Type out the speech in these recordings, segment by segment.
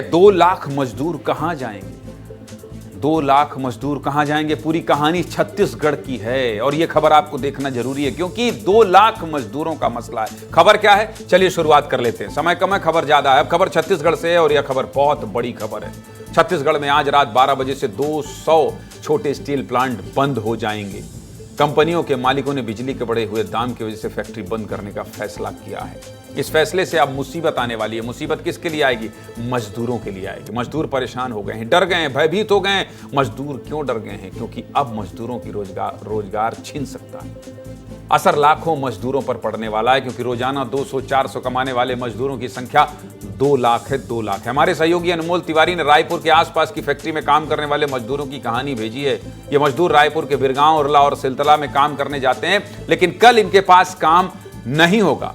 2 लाख मजदूर कहां जाएंगे? 2 लाख मजदूर कहां जाएंगे? पूरी कहानी छत्तीसगढ़ की है और यह खबर आपको देखना जरूरी है क्योंकि 2 लाख मजदूरों का मसला है। खबर क्या है, चलिए शुरुआत कर लेते हैं। समय कम है, खबर ज्यादा है। अब खबर छत्तीसगढ़ से है और यह खबर बहुत बड़ी खबर है। छत्तीसगढ़ में आज रात 12 बजे से 200 छोटे स्टील प्लांट बंद हो जाएंगे। कंपनियों के मालिकों ने बिजली के बढ़े हुए दाम की वजह से फैक्ट्री बंद करने का फैसला किया है। इस फैसले से अब मुसीबत आने वाली है। मुसीबत किसके लिए आएगी? मजदूरों के लिए आएगी। मजदूर परेशान हो गए हैं, डर गए हैं, भयभीत हो गए हैं। मजदूर क्यों डर गए हैं? क्योंकि अब मजदूरों की रोजगार छीन सकता है। असर लाखों मजदूरों पर पड़ने वाला है क्योंकि रोजाना 200-400 कमाने वाले मजदूरों की संख्या 2 लाख है। 2 लाख है। हमारे सहयोगी अनमोल तिवारी ने रायपुर के आसपास की फैक्ट्री में काम करने वाले मजदूरों की कहानी भेजी है। ये मजदूर रायपुर के बिरगांव, उरला और सिलतला में काम करने जाते हैं, लेकिन कल इनके पास काम नहीं होगा।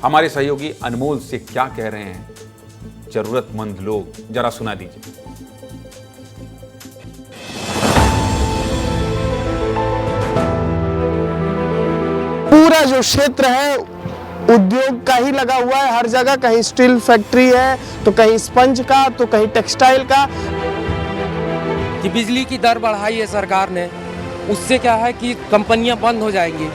हमारे सहयोगी अनमोल से क्या कह रहे हैं जरूरतमंद लोग, जरा सुना दीजिए। पूरा जो क्षेत्र है उद्योग का ही लगा हुआ है। हर जगह कहीं स्टील फैक्ट्री है, तो कहीं स्पंज का, तो कहीं टेक्सटाइल का। कि बिजली की दर बढ़ाई है सरकार ने, उससे क्या है कि कंपनियां बंद हो जाएंगी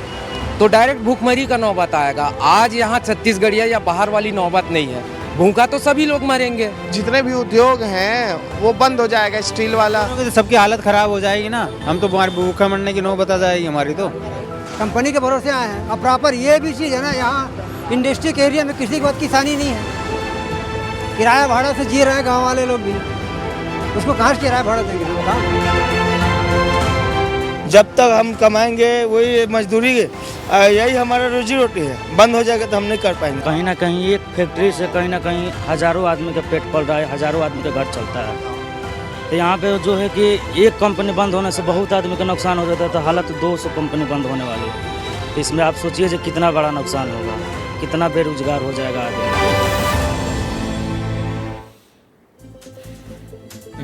तो डायरेक्ट भूखमरी का नौबत आएगा। आज यहाँ छत्तीसगढ़िया या बाहर वाली नौबत नहीं है, भूखा तो सभी लोग मरेंगे। जितने भी उद्योग हैं वो बंद हो जाएगा। स्टील वाला तो सबकी हालत खराब हो जाएगी ना। हम तो भूखा मरने की नौबत आ जाएगी हमारी। तो कंपनी के भरोसे आए हैं। अब प्रॉपर ये भी चीज़ है ना, यहाँ इंडस्ट्री के एरिया में किसी की बहुत किसानी नहीं है। किराया भाड़ा से जी रहे हैं गाँव वाले लोग भी, उसको कहाँ से किराया भाड़ा देंगे बताओ। जब तक हम कमाएंगे वही मजदूरी, यही हमारा रोजी रोटी है। बंद हो जाएगा तो हम नहीं कर पाएंगे। कहीं ना कहीं एक फैक्ट्री से कहीं ना कहीं हजारों आदमी का पेट पल रहा है, हजारों आदमी का घर चलता है। तो यहाँ पे जो है कि एक कंपनी बंद होने से बहुत आदमी का नुकसान हो जाता है, तो हालत 200 कंपनी बंद होने वाली है। तो इसमें आप सोचिए कि कितना बड़ा नुकसान होगा, कितना बेरोजगार हो जाएगा आदमी।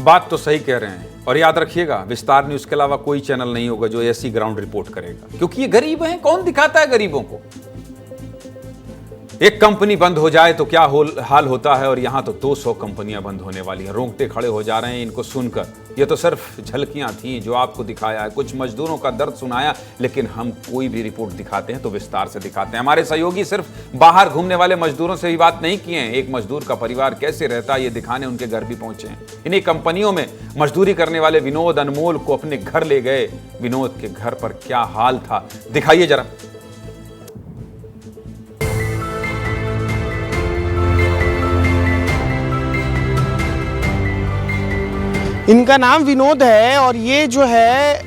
बात तो सही कह रहे हैं और याद रखिएगा, विस्तार न्यूज के अलावा कोई चैनल नहीं होगा जो ऐसी ग्राउंड रिपोर्ट करेगा क्योंकि ये गरीब हैं। कौन दिखाता है गरीबों को? एक कंपनी बंद हो जाए तो क्या हाल होता है, और यहां तो 200 कंपनियां बंद होने वाली हैं। रोंगटे खड़े हो जा रहे हैं इनको सुनकर। ये तो सिर्फ झलकियां थी जो आपको दिखाया है, कुछ मजदूरों का दर्द सुनाया, लेकिन हम कोई भी रिपोर्ट दिखाते हैं तो विस्तार से दिखाते हैं। हमारे सहयोगी सिर्फ बाहर घूमने वाले मजदूरों से भी बात नहीं किए हैं। एक मजदूर का परिवार कैसे रहता है ये दिखाने उनके घर भी पहुंचे हैं। इन्हीं कंपनियों में मजदूरी करने वाले विनोद अनमोल को अपने घर ले गए। विनोद के घर पर क्या हाल था, दिखाइए जरा। इनका नाम विनोद है और ये जो है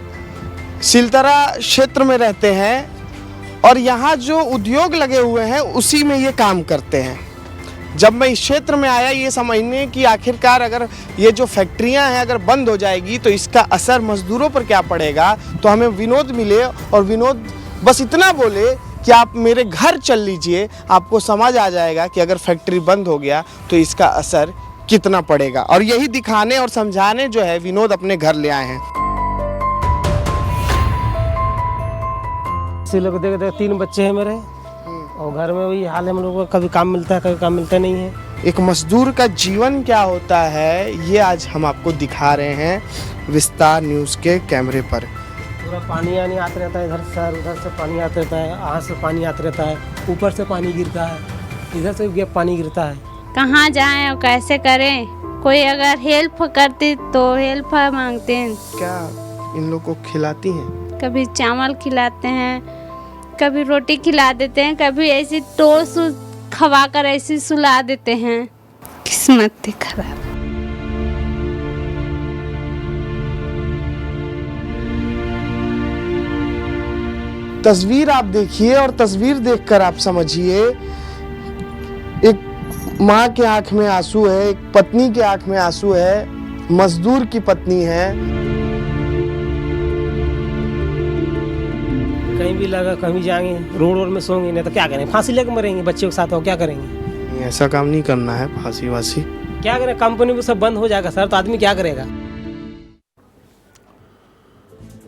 सिलतरा क्षेत्र में रहते हैं और यहाँ जो उद्योग लगे हुए हैं उसी में ये काम करते हैं। जब मैं इस क्षेत्र में आया ये समझने कि आखिरकार अगर ये जो फैक्ट्रियाँ हैं अगर बंद हो जाएगी तो इसका असर मजदूरों पर क्या पड़ेगा, तो हमें विनोद मिले और विनोद बस इतना बोले कि आप मेरे घर चल लीजिए, आपको समझ आ जाएगा कि अगर फैक्ट्री बंद हो गया तो इसका असर कितना पड़ेगा। और यही दिखाने और समझाने जो है विनोद अपने घर ले आए हैं। इसी लोग देख 3 बच्चे हैं मेरे और घर में वही हाल है। हम लोगों को कभी काम मिलता है, कभी काम मिलता नहीं है। एक मजदूर का जीवन क्या होता है ये आज हम आपको दिखा रहे हैं विस्तार न्यूज़ के कैमरे पर। पूरा पानी आने आता रहता है, इधर से उधर से पानी आता रहता है, यहाँ से पानी आता रहता है, ऊपर से पानी गिरता है, इधर से पानी गिरता है। कहाँ जाएं और कैसे करें? कोई अगर हेल्प करती तो हेल्प मांगते हैं। क्या इन लोग को खिलाती हैं? कभी चावल खिलाते हैं, कभी रोटी खिला देते हैं, कभी ऐसी टोस खवा कर ऐसी सुला देते हैं। किस्मत थी खराब। तस्वीर आप देखिए और तस्वीर देखकर आप समझिए। एक माँ के आंख में आंसू है, एक पत्नी के आंख में आंसू है, मजदूर की पत्नी है। कहीं भी लगा, कहीं जाएंगे, रोड में सोएंगे, नहीं तो क्या करेंगे? फांसी लेकर मरेंगे बच्चों के साथ, हो क्या करेंगे? ऐसा काम नहीं करना है, फांसी वासी क्या करें? कंपनी में सब बंद हो जाएगा सर, तो आदमी क्या करेगा?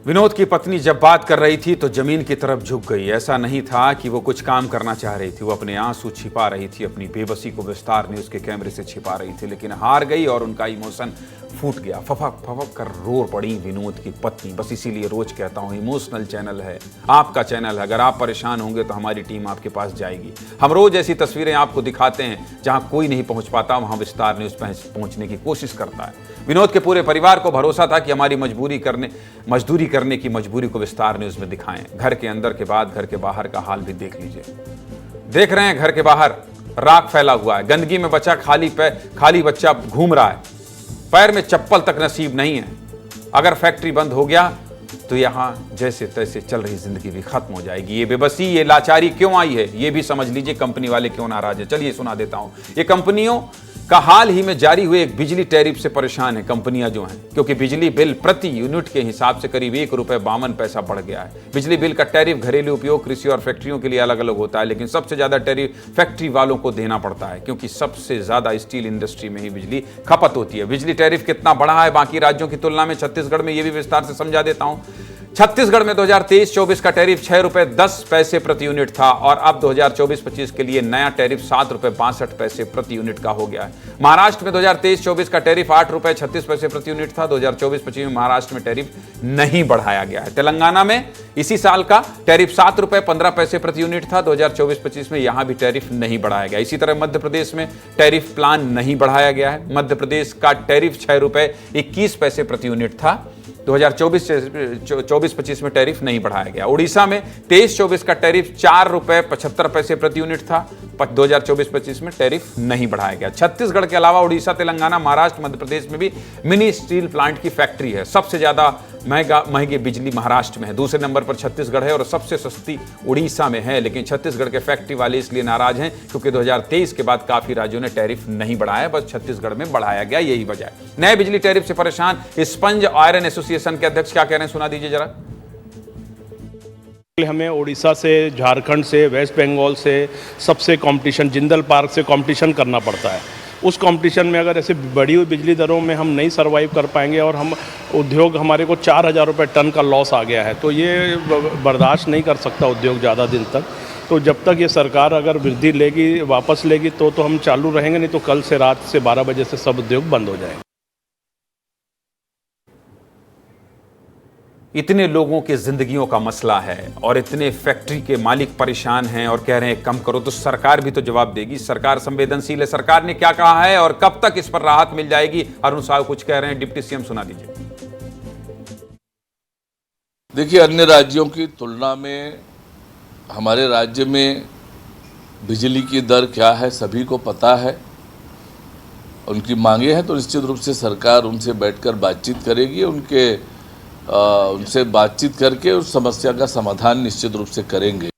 विनोद की पत्नी जब बात कर रही थी तो जमीन की तरफ झुक गई। ऐसा नहीं था कि वो कुछ काम करना चाह रही थी, वो अपने आंसू छिपा रही थी, अपनी बेबसी को विस्तार न्यूज के कैमरे से छिपा रही थी, लेकिन हार गई और उनका इमोशन फूट गया। फफक फफक कर रो पड़ी विनोद की पत्नी। बस इसीलिए रोज कहता हूं, इमोशनल चैनल है, आपका चैनल है। अगर आप परेशान होंगे तो हमारी टीम आपके पास जाएगी। हम रोज ऐसी तस्वीरें आपको दिखाते हैं जहां कोई नहीं पहुंच पाता, वहां विस्तार न्यूज पहुंचने की कोशिश करता है। विनोद के पूरे परिवार को भरोसा था कि हमारी मजदूरी करने की मजबूरी को विस्तार न्यूज में दिखाएं। घर के अंदर के बाद घर के बाहर का हाल भी देख लीजिए। देख रहे हैं घर के बाहर राख फैला हुआ है, गंदगी में बच्चा खाली बच्चा घूम रहा है, पैर में चप्पल तक नसीब नहीं है। अगर फैक्ट्री बंद हो गया तो यहां जैसे तैसे चल रही जिंदगी भी खत्म हो जाएगी। ये बेबसी, ये लाचारी क्यों आई है, ये भी समझ लीजिए कंपनी वाले क्यों नाराज है। चलिए सुना देता हूं। ये कंपनियों का हाल ही में जारी हुए एक बिजली टैरिफ से परेशान है कंपनियां जो हैं, क्योंकि बिजली बिल प्रति यूनिट के हिसाब से करीब ₹1.52 बढ़ गया है। बिजली बिल का टैरिफ घरेलू उपयोग, कृषि और फैक्ट्रियों के लिए अलग अलग होता है, लेकिन सबसे ज्यादा टैरिफ फैक्ट्री वालों को देना पड़ता है, क्योंकि सबसे ज्यादा स्टील इंडस्ट्री में ही बिजली खपत होती है। बिजली टैरिफ कितना बढ़ा है बाकी राज्यों की तुलना में छत्तीसगढ़ में, यह भी विस्तार से समझा देता हूं। छत्तीसगढ़ में 2023-24 का टैरिफ ₹6.10 प्रति यूनिट था और अब 2024-25 के लिए नया टैरिफ ₹7.62 प्रति यूनिट का हो गया है। महाराष्ट्र में 2023-24 का टैरिफ ₹8.36 प्रति यूनिट था। 2024-25 में महाराष्ट्र में टैरिफ नहीं बढ़ाया गया है। तेलंगाना में इसी साल का टैरिफ ₹7.15 प्रति यूनिट था। 2024-25 में यहां भी टैरिफ नहीं बढ़ाया गया। इसी तरह मध्य प्रदेश में टैरिफ प्लान नहीं बढ़ाया गया है। मध्य प्रदेश का टैरिफ ₹6.21 प्रति यूनिट था। 2024-25 में टैरिफ नहीं बढ़ाया गया। उड़ीसा में 23-24 का टैरिफ ₹4.75 प्रति यूनिट था। 2024-25 में टैरिफ नहीं बढ़ाया गया। छत्तीसगढ़ के अलावा उड़ीसा, तेलंगाना, महाराष्ट्र, मध्य प्रदेश में भी मिनी स्टील प्लांट की फैक्ट्री है। सबसे ज्यादा महंगी बिजली महाराष्ट्र में है, दूसरे नंबर पर छत्तीसगढ़ है और सबसे सस्ती उड़ीसा में है। लेकिन छत्तीसगढ़ के फैक्ट्री वाले इसलिए नाराज हैं क्योंकि 2023 के बाद काफी राज्यों ने टैरिफ नहीं बढ़ाया, बस छत्तीसगढ़ में बढ़ाया गया, यही वजह है। नए बिजली टैरिफ से परेशान स्पंज आयरन एसोसिएशन के अध्यक्ष क्या कह रहे हैं, सुना दीजिए जरा। हमें उड़ीसा से, झारखंड से, वेस्ट बंगाल से सबसे कंपटीशन, जिंदल पार्क से कंपटीशन करना पड़ता है। उस कंपटीशन में अगर ऐसे बढ़ी हुई बिजली दरों में हम नहीं सर्वाइव कर पाएंगे और हम उद्योग, हमारे को 4,000 रुपये टन का लॉस आ गया है, तो ये बर्दाश्त नहीं कर सकता उद्योग ज़्यादा दिन तक। तो जब तक ये सरकार अगर वृद्धि लेगी, वापस लेगी तो हम चालू रहेंगे, नहीं तो कल से रात से 12 बजे से सब उद्योग बंद हो जाएंगे। इतने लोगों के जिंदगियों का मसला है और इतने फैक्ट्री के मालिक परेशान हैं और कह रहे हैं कम करो, तो सरकार भी तो जवाब देगी। सरकार संवेदनशील है। सरकार ने क्या कहा है और कब तक इस पर राहत मिल जाएगी? अरुण साहु कुछ कह रहे हैं, डिप्टी सीएम, सुना दीजिए। देखिए, अन्य राज्यों की तुलना में हमारे राज्य में बिजली की दर क्या है सभी को पता है। उनकी मांगे हैं तो निश्चित रूप से सरकार उनसे बैठकर बातचीत करेगी, उनसे बातचीत करके उस समस्या का समाधान निश्चित रूप से करेंगे।